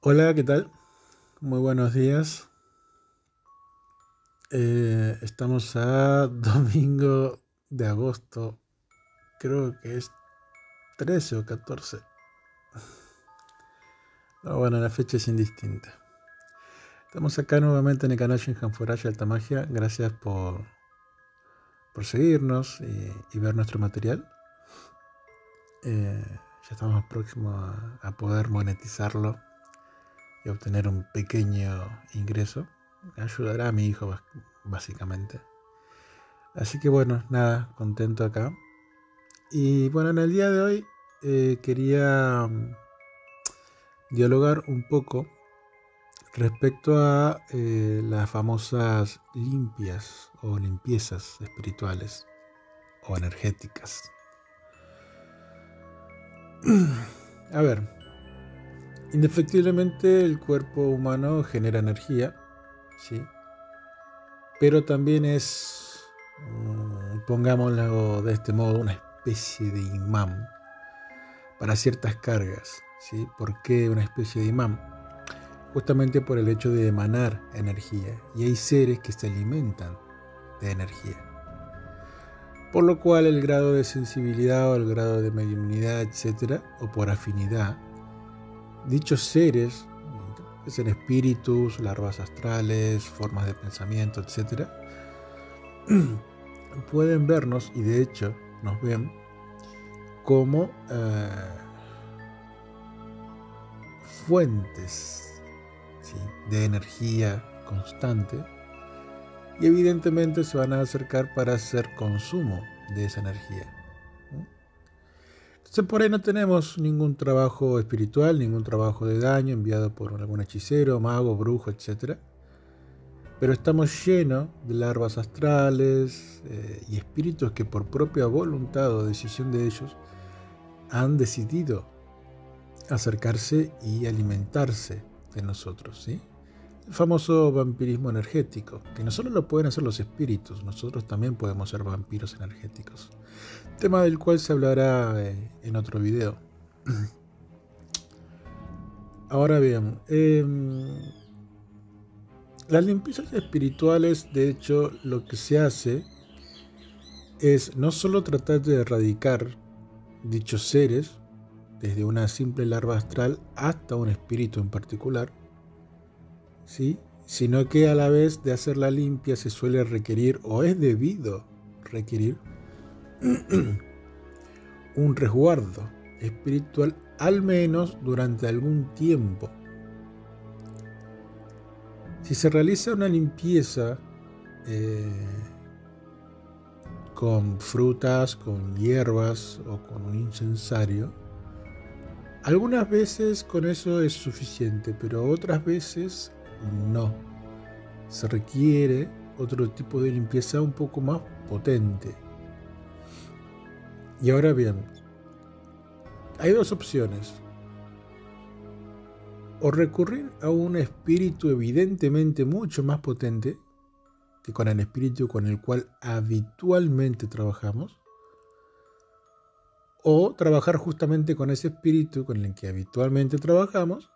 Hola, ¿qué tal? Muy buenos días. Estamos a domingo de agosto, creo que es 13 o 14. Pero bueno, la fecha es indistinta. Estamos acá nuevamente en el canal Shinhan Furashi Alta Magia. Gracias por seguirnos y ver nuestro material. Ya estamos próximos a poder monetizarlo y obtener un pequeño ingreso. Ayudará a mi hijo, básicamente. Así que bueno, nada, contento acá. Y bueno, en el día de hoy quería dialogar un poco respecto a las famosas limpias o limpiezas espirituales o energéticas. A ver, indefectiblemente el cuerpo humano genera energía, ¿sí? Pero también es, pongámoslo de este modo, una especie de imán para ciertas cargas, ¿sí? ¿Por qué una especie de imán? Justamente por el hecho de emanar energía, y hay seres que se alimentan de energía. Por lo cual el grado de sensibilidad o el grado de mediunidad, etcétera, o por afinidad, dichos seres, que son espíritus, larvas astrales, formas de pensamiento, etcétera, pueden vernos, y de hecho nos ven, como fuentes, ¿sí?, de energía constante, y evidentemente se van a acercar para hacer consumo de esa energía. Entonces por ahí no tenemos ningún trabajo espiritual, ningún trabajo de daño enviado por algún hechicero, mago, brujo, etc. Pero estamos llenos de larvas astrales y espíritus que por propia voluntad o decisión de ellos han decidido acercarse y alimentarse de nosotros, ¿sí? El famoso vampirismo energético, que no solo lo pueden hacer los espíritus, nosotros también podemos ser vampiros energéticos. Tema del cual se hablará en otro video. Ahora bien, las limpiezas espirituales, de hecho, lo que se hace es no solo tratar de erradicar dichos seres, desde una simple larva astral hasta un espíritu en particular, ¿sí?, sino que a la vez de hacer la limpia se suele requerir, o es debido requerir, un resguardo espiritual al menos durante algún tiempo. Si se realiza una limpieza con frutas, con hierbas o con un incensario, algunas veces con eso es suficiente, pero otras veces no. Se requiere otro tipo de limpieza un poco más potente. Y ahora bien, hay dos opciones. O recurrir a un espíritu evidentemente mucho más potente que con el espíritu con el cual habitualmente trabajamos, o trabajar justamente con ese espíritu con el que habitualmente trabajamos,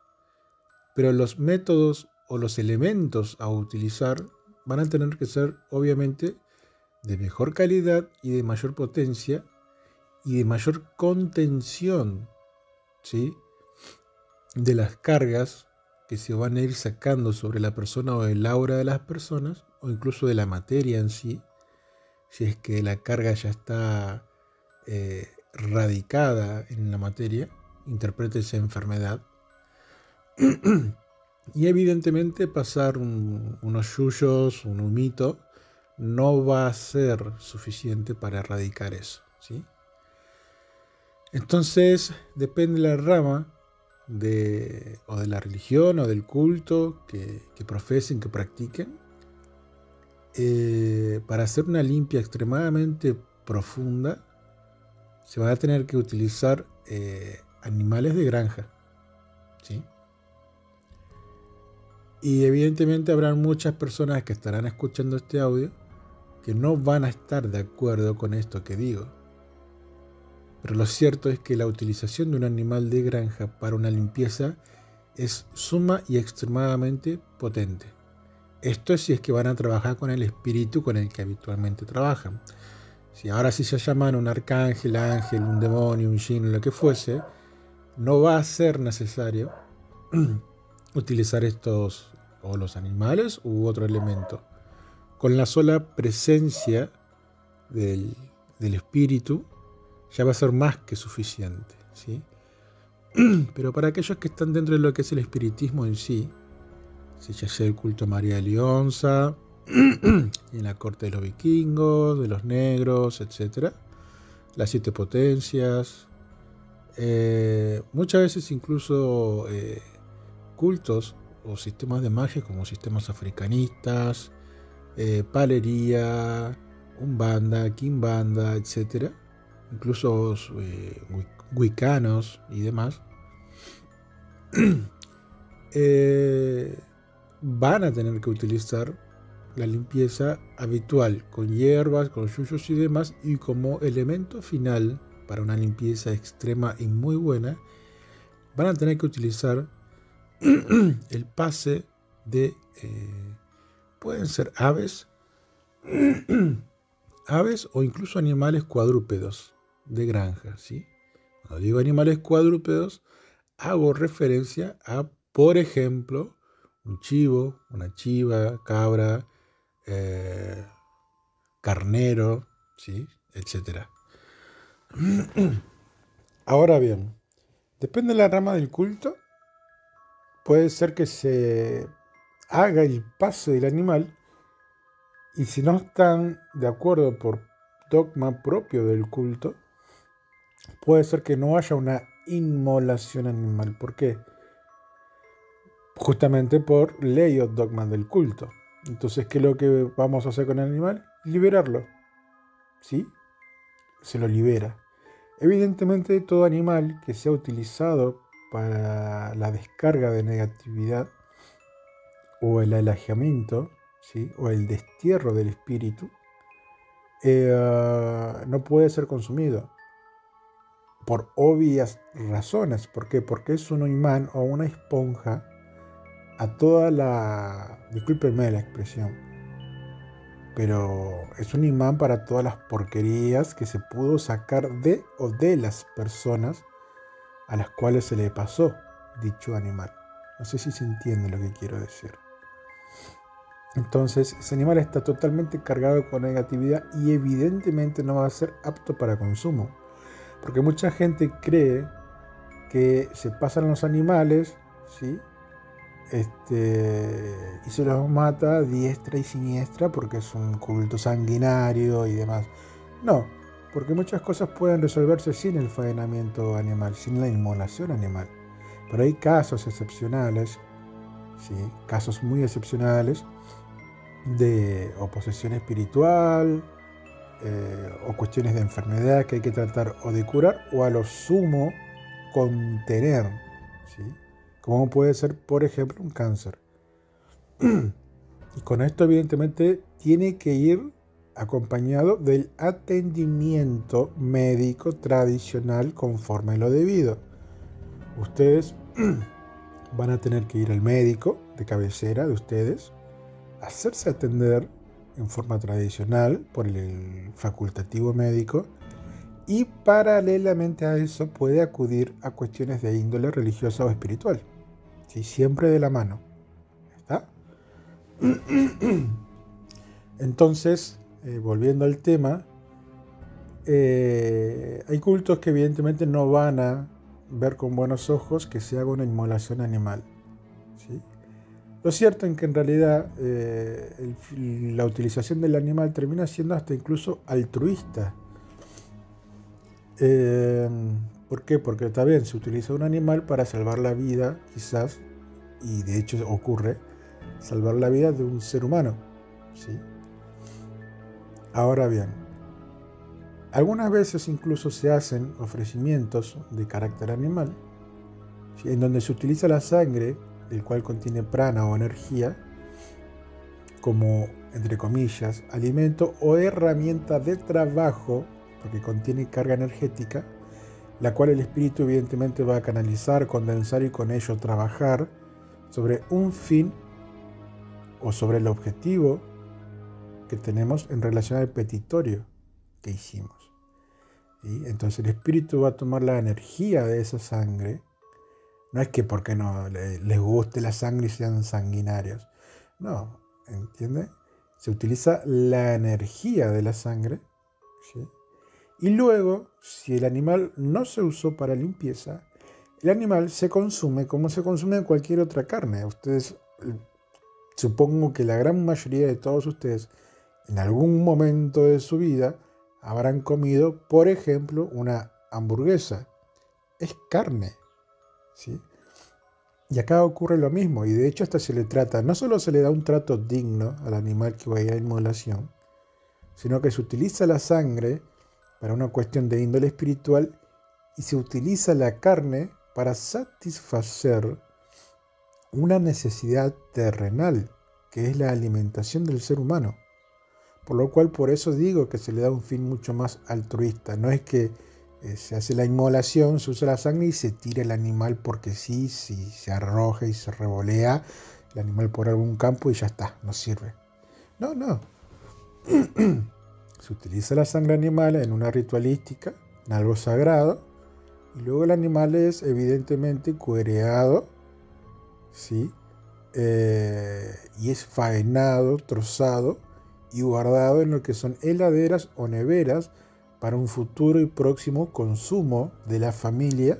pero los métodos o los elementos a utilizar van a tener que ser obviamente de mejor calidad y de mayor potencia y de mayor contención, ¿sí?, de las cargas que se van a ir sacando sobre la persona o el aura de las personas, o incluso de la materia en sí, si es que la carga ya está radicada en la materia, interprétese enfermedad. Y evidentemente pasar unos yuyos, un humito, no va a ser suficiente para erradicar eso, ¿sí? Entonces depende de la rama o de la religión o del culto que profesen, que practiquen, para hacer una limpia extremadamente profunda se van a tener que utilizar animales de granja, ¿sí? Y evidentemente habrán muchas personas que estarán escuchando este audio que no van a estar de acuerdo con esto que digo. Pero lo cierto es que la utilización de un animal de granja para una limpieza es suma y extremadamente potente. Esto es si es que van a trabajar con el espíritu con el que habitualmente trabajan. Si ahora sí se llaman un arcángel, ángel, un demonio, un jinn, lo que fuese, no va a ser necesario utilizar estos o los animales u otro elemento. Con la sola presencia del espíritu ya va a ser más que suficiente, ¿sí? Pero para aquellos que están dentro de lo que es el espiritismo en sí, ya sea el culto a María de Lionza, en la corte de los vikingos, de los negros, etc., las 7 potencias, muchas veces incluso cultos o sistemas de magia como sistemas africanistas, palería, umbanda, quimbanda, etc., incluso wicanos y demás, van a tener que utilizar la limpieza habitual con hierbas, con yuyos y demás, y como elemento final para una limpieza extrema y muy buena van a tener que utilizar el pase de pueden ser aves aves o incluso animales cuadrúpedos de granja, ¿sí? Cuando digo animales cuadrúpedos hago referencia a, por ejemplo, un chivo, una chiva, cabra, carnero, ¿sí? Etcétera. Ahora bien, depende de la rama del culto, puede ser que se haga el paso del animal y si no están de acuerdo por dogma propio del culto, puede ser que no haya una inmolación animal. ¿Por qué? Justamente por ley o dogma del culto. Entonces, ¿qué es lo que vamos a hacer con el animal? Liberarlo. ¿Sí? Se lo libera. Evidentemente, todo animal que sea utilizado para la descarga de negatividad o el alejamiento, ¿sí? O el destierro del espíritu, no puede ser consumido. Por obvias razones. ¿Por qué? Porque es un imán o una esponja a toda la... Discúlpenme la expresión, pero es un imán para todas las porquerías que se pudo sacar de o de las personas a las cuales se le pasó dicho animal. No sé si se entiende lo que quiero decir. Entonces, ese animal está totalmente cargado con negatividad y evidentemente no va a ser apto para consumo. Porque mucha gente cree que se pasan los animales, ¿sí? Y se los mata a diestra y siniestra porque es un culto sanguinario y demás. No, porque muchas cosas pueden resolverse sin el envenenamiento animal, sin la inmolación animal. Pero hay casos excepcionales, ¿sí? Casos muy excepcionales de oposición espiritual o cuestiones de enfermedad que hay que tratar o de curar o a lo sumo contener, ¿sí? Como puede ser, por ejemplo, un cáncer. Y con esto, evidentemente, tiene que ir acompañado del atendimiento médico tradicional conforme lo debido. Ustedes van a tener que ir al médico de cabecera de ustedes, hacerse atender en forma tradicional por el facultativo médico y paralelamente a eso puede acudir a cuestiones de índole religiosa o espiritual. ¿Sí? Siempre de la mano. ¿Está? Entonces, volviendo al tema, hay cultos que evidentemente no van a ver con buenos ojos que se haga una inmolación animal, ¿sí? Lo cierto es que en realidad la utilización del animal termina siendo hasta incluso altruista. ¿Por qué? Porque está bien, se utiliza un animal para salvar la vida, quizás, y de hecho ocurre, salvar la vida de un ser humano, ¿sí? Ahora bien, algunas veces incluso se hacen ofrecimientos de carácter animal, ¿sí? En donde se utiliza la sangre, el cual contiene prana o energía, como, entre comillas, alimento o herramienta de trabajo, porque contiene carga energética, la cual el espíritu evidentemente va a canalizar, condensar y con ello trabajar sobre un fin o sobre el objetivo que tenemos en relación al petitorio que hicimos. ¿Sí? Entonces el espíritu va a tomar la energía de esa sangre. No es que porque no les guste la sangre y sean sanguinarios. No, ¿entiende? Se utiliza la energía de la sangre, ¿sí? Y luego, si el animal no se usó para limpieza, el animal se consume como se consume cualquier otra carne. Ustedes, supongo que la gran mayoría de todos ustedes, en algún momento de su vida, habrán comido, por ejemplo, una hamburguesa. Es carne, ¿sí? Y acá ocurre lo mismo, y de hecho hasta se le trata, no solo se le da un trato digno al animal que vaya a inmolación, sino que se utiliza la sangre para una cuestión de índole espiritual y se utiliza la carne para satisfacer una necesidad terrenal, que es la alimentación del ser humano. Por lo cual, por eso digo que se le da un fin mucho más altruista. No es que se hace la inmolación, se usa la sangre y se tira el animal porque sí, se arroja y se revolea el animal por algún campo y ya está, no sirve. No, no. Se utiliza la sangre animal en una ritualística, en algo sagrado, y luego el animal es evidentemente cuereado, ¿sí? Y es faenado, trozado y guardado en lo que son heladeras o neveras para un futuro y próximo consumo de la familia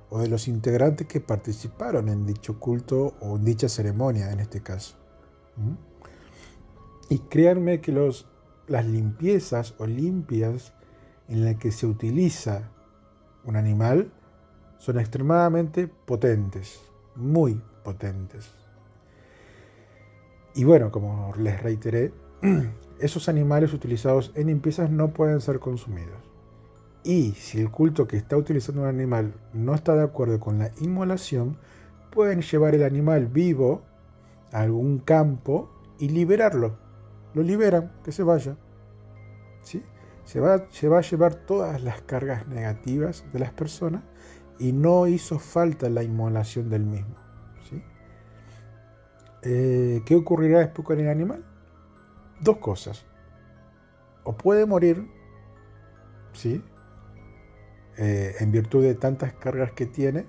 o de los integrantes que participaron en dicho culto o en dicha ceremonia en este caso. Y créanme que las limpiezas o limpias en las que se utiliza un animal son extremadamente potentes, muy potentes. Y bueno, como les reiteré, esos animales utilizados en limpiezas no pueden ser consumidos. Y si el culto que está utilizando un animal no está de acuerdo con la inmolación, pueden llevar el animal vivo a algún campo y liberarlo. Lo liberan, que se vaya. ¿Sí? Se va a llevar todas las cargas negativas de las personas y no hizo falta la inmolación del mismo. ¿Sí? ¿Qué ocurrirá después con el animal? Dos cosas. O puede morir, ¿sí? En virtud de tantas cargas que tiene,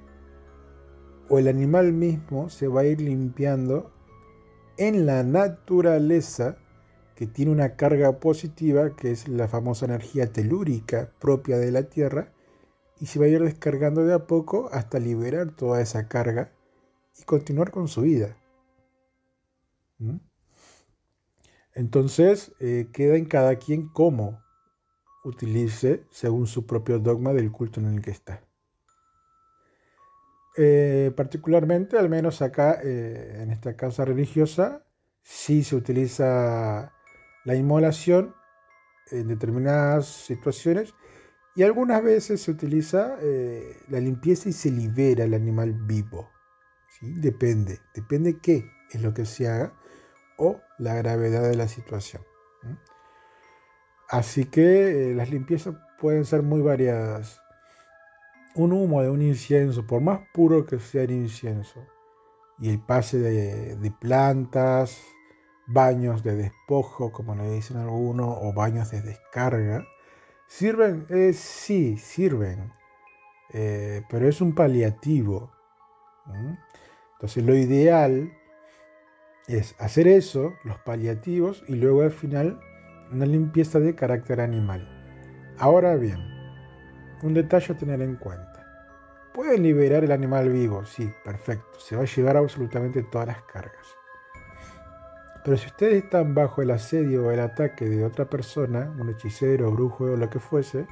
o el animal mismo se va a ir limpiando en la naturaleza, que tiene una carga positiva, que es la famosa energía telúrica propia de la Tierra, y se va a ir descargando de a poco hasta liberar toda esa carga y continuar con su vida. Entonces, queda en cada quien cómo utilice según su propio dogma del culto en el que está. Particularmente, al menos acá, en esta casa religiosa, sí se utiliza la inmolación en determinadas situaciones y algunas veces se utiliza la limpieza y se libera el animal vivo. ¿Sí? Depende qué es lo que se haga o la gravedad de la situación. Así que las limpiezas pueden ser muy variadas. Un humo de un incienso, por más puro que sea el incienso, y el pase de plantas, baños de despojo, como le dicen algunos, o baños de descarga, ¿sirven? Sí, sirven, pero es un paliativo. Entonces lo ideal es hacer eso, los paliativos, y luego al final una limpieza de carácter animal. Ahora bien, un detalle a tener en cuenta. Pueden liberar el animal vivo, sí, perfecto. Se va a llevar absolutamente todas las cargas. Pero si ustedes están bajo el asedio o el ataque de otra persona, un hechicero, brujo o lo que fuese,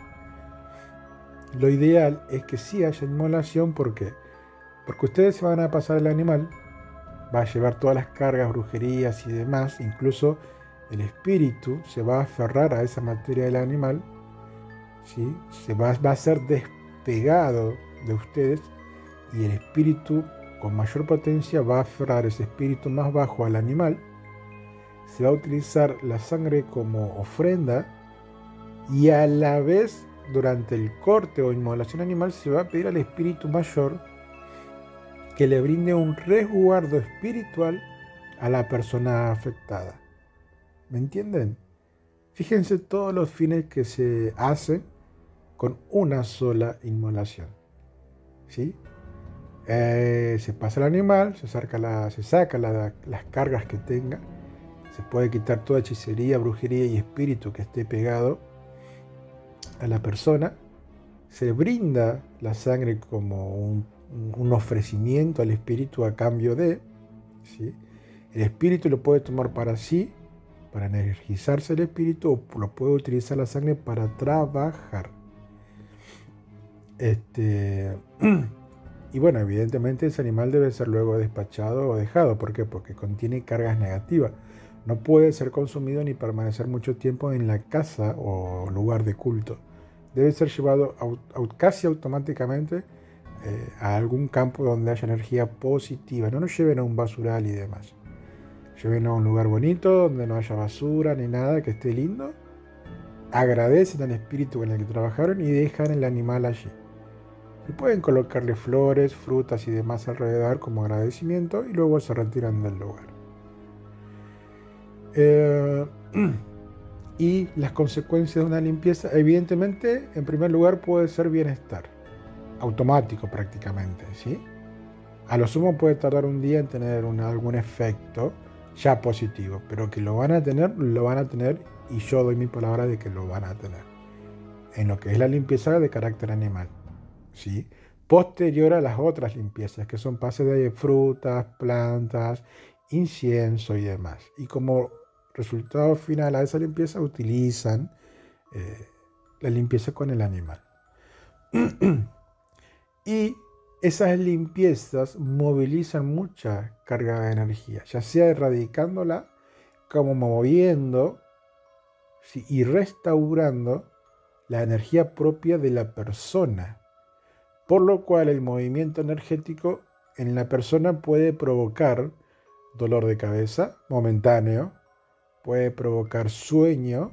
lo ideal es que sí haya inmolación. ¿Por qué? Porque ustedes se van a pasar el animal, va a llevar todas las cargas, brujerías y demás, incluso el espíritu se va a aferrar a esa materia del animal, ¿sí? Va a ser despegado de ustedes y el espíritu con mayor potencia va a aferrar ese espíritu más bajo al animal. Se va a utilizar la sangre como ofrenda y a la vez durante el corte o inmolación animal se va a pedir al espíritu mayor que le brinde un resguardo espiritual a la persona afectada. ¿Me entienden? Fíjense todos los fines que se hacen con una sola inmolación. ¿Sí? Se pasa el animal, se saca las cargas que tenga, se puede quitar toda hechicería, brujería y espíritu que esté pegado a la persona, se brinda la sangre como un ofrecimiento al espíritu a cambio de, ¿sí? El espíritu lo puede tomar para sí, para energizarse el espíritu, o lo puede utilizar la sangre para trabajar. Y bueno, evidentemente ese animal debe ser luego despachado o dejado. ¿Por qué? Porque contiene cargas negativas. No puede ser consumido ni permanecer mucho tiempo en la casa o lugar de culto. Debe ser llevado casi automáticamente a algún campo donde haya energía positiva. No nos lleven a un basural y demás. Lleven a un lugar bonito, donde no haya basura ni nada, que esté lindo. Agradecen al espíritu con el que trabajaron y dejan el animal allí. Y pueden colocarle flores, frutas y demás alrededor como agradecimiento y luego se retiran del lugar. Y las consecuencias de una limpieza, evidentemente, en primer lugar puede ser bienestar, automático prácticamente, ¿sí? A lo sumo puede tardar un día en tener algún efecto ya positivo, pero que lo van a tener, y yo doy mi palabra de que lo van a tener. En lo que es la limpieza de carácter animal, ¿sí? Posterior a las otras limpiezas, que son pases de frutas, plantas, incienso y demás. Y como resultado final a esa limpieza utilizan la limpieza con el animal. Y esas limpiezas movilizan mucha carga de energía, ya sea erradicándola, como moviendo, ¿sí? Y restaurando la energía propia de la persona. Por lo cual el movimiento energético en la persona puede provocar dolor de cabeza momentáneo, puede provocar sueño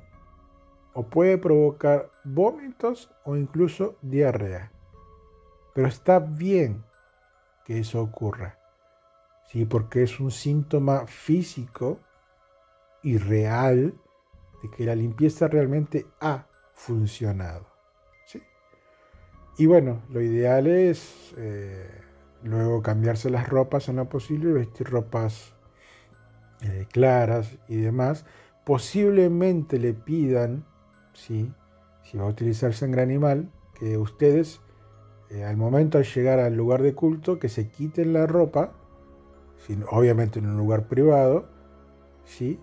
o puede provocar vómitos o incluso diarrea. Pero está bien que eso ocurra, ¿sí? Porque es un síntoma físico y real de que la limpieza realmente ha funcionado, ¿sí? Y bueno, lo ideal es luego cambiarse las ropas en lo posible y vestir ropas claras y demás. Posiblemente le pidan, ¿sí? Si va a utilizar sangre animal, que ustedes al momento de llegar al lugar de culto, que se quiten la ropa, obviamente en un lugar privado, ¿sí?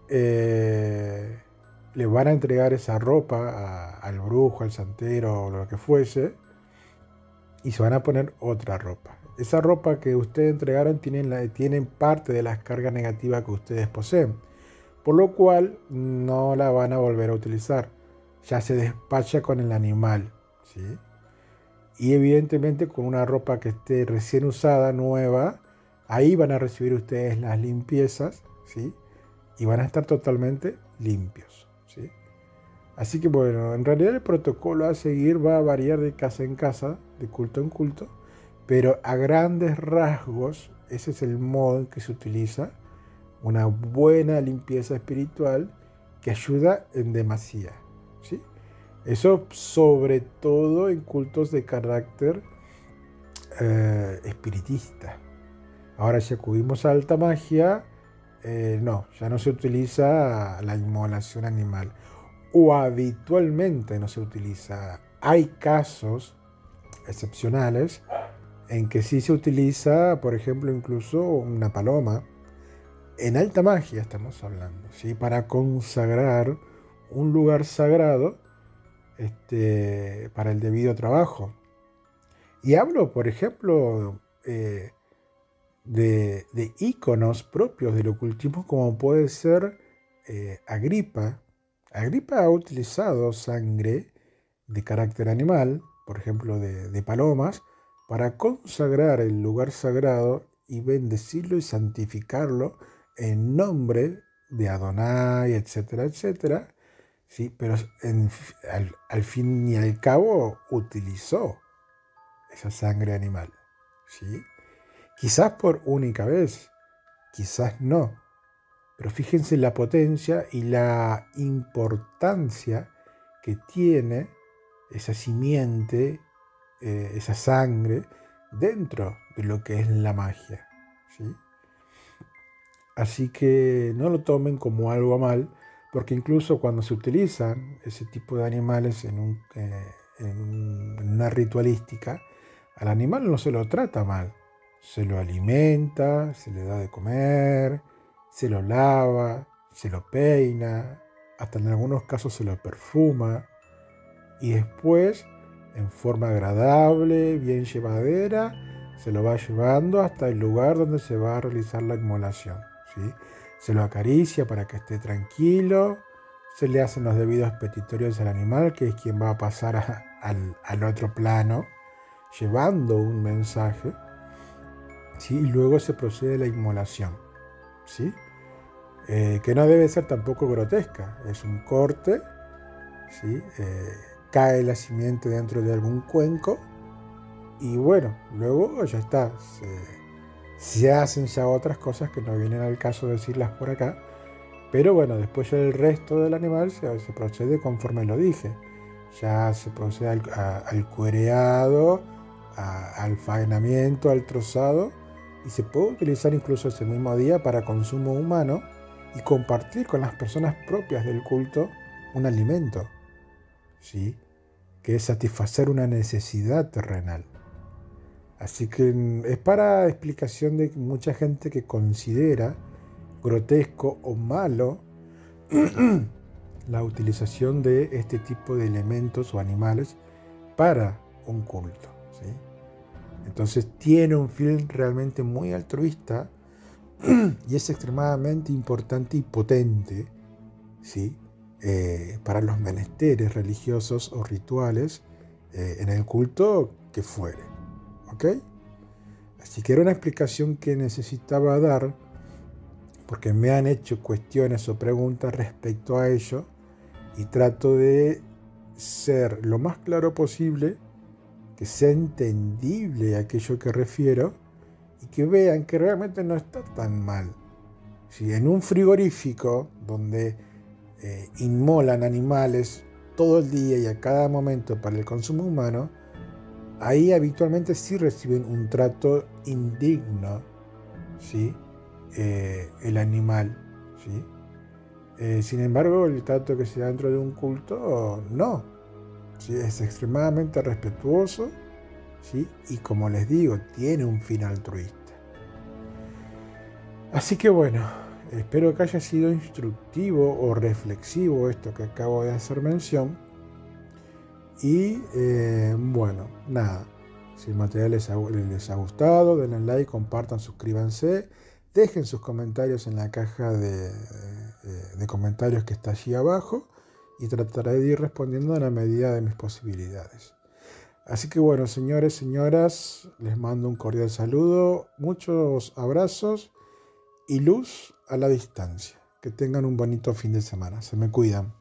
Le van a entregar esa ropa al brujo, al santero o lo que fuese, y se van a poner otra ropa. Esa ropa que ustedes entregaron tienen parte de las cargas negativas que ustedes poseen, por lo cual no la van a volver a utilizar. Ya se despacha con el animal, ¿sí? Y evidentemente con una ropa que esté recién usada, nueva, ahí van a recibir ustedes las limpiezas, ¿sí? Y van a estar totalmente limpios, ¿sí? Así que bueno, en realidad el protocolo a seguir va a variar de casa en casa, de culto en culto, pero a grandes rasgos ese es el modo en que se utiliza una buena limpieza espiritual que ayuda en demasía, ¿sí? Eso sobre todo en cultos de carácter espiritista. Ahora si acudimos a alta magia, no, ya no se utiliza la inmolación animal, o habitualmente no se utiliza. Hay casos excepcionales en que sí se utiliza, por ejemplo, incluso una paloma. En alta magia estamos hablando, ¿sí? Para consagrar un lugar sagrado para el debido trabajo. Y hablo, por ejemplo, de íconos propios del ocultismo, como puede ser Agripa. Agripa ha utilizado sangre de carácter animal, por ejemplo de palomas, para consagrar el lugar sagrado y bendecirlo y santificarlo en nombre de Adonai, etcétera, etcétera, ¿sí? Pero al fin y al cabo utilizó esa sangre animal, ¿sí? Quizás por única vez, quizás no, pero fíjense la potencia y la importancia que tiene esa simiente, esa sangre, dentro de lo que es la magia, ¿sí? Así que no lo tomen como algo mal, porque incluso cuando se utilizan ese tipo de animales en una ritualística, al animal no se lo trata mal. Se lo alimenta, se le da de comer, se lo lava, se lo peina, hasta en algunos casos se lo perfuma. Y después, en forma agradable, bien llevadera, se lo va llevando hasta el lugar donde se va a realizar la inmolación, ¿sí? Se lo acaricia para que esté tranquilo, se le hacen los debidos petitorios al animal, que es quien va a pasar al otro plano, llevando un mensaje, ¿sí? Y luego se procede a la inmolación, ¿sí? Que no debe ser tampoco grotesca, es un corte, ¿sí? Cae la simiente dentro de algún cuenco y bueno, luego ya está. Se hacen ya otras cosas que no vienen al caso decirlas por acá, pero bueno, después ya el resto del animal se procede conforme lo dije. Ya se procede al cuereado, al faenamiento, al trozado, y se puede utilizar incluso ese mismo día para consumo humano y compartir con las personas propias del culto un alimento, ¿sí? Que es satisfacer una necesidad terrenal. Así que es para explicación de mucha gente que considera grotesco o malo la utilización de este tipo de elementos o animales para un culto, ¿sí? Entonces tiene un fin realmente muy altruista y es extremadamente importante y potente, ¿sí? Para los menesteres religiosos o rituales en el culto que fuere, ¿ok? Así que era una explicación que necesitaba dar porque me han hecho cuestiones o preguntas respecto a ello y trato de ser lo más claro posible, que sea entendible aquello que refiero y que vean que realmente no está tan mal. Si en un frigorífico donde inmolan animales todo el día y a cada momento para el consumo humano, ahí habitualmente sí reciben un trato indigno, ¿sí? El animal, ¿sí? Sin embargo, el trato que se da dentro de un culto, no, ¿sí? Es extremadamente respetuoso, ¿sí? Y como les digo, tiene un fin altruista. Así que bueno, espero que haya sido instructivo o reflexivo esto que acabo de hacer mención. Y bueno, nada, si el material les ha gustado, denle like, compartan, suscríbanse, dejen sus comentarios en la caja de comentarios que está allí abajo y trataré de ir respondiendo a la medida de mis posibilidades. Así que bueno, señores, señoras, les mando un cordial saludo, muchos abrazos y luz a la distancia. Que tengan un bonito fin de semana. Se me cuidan.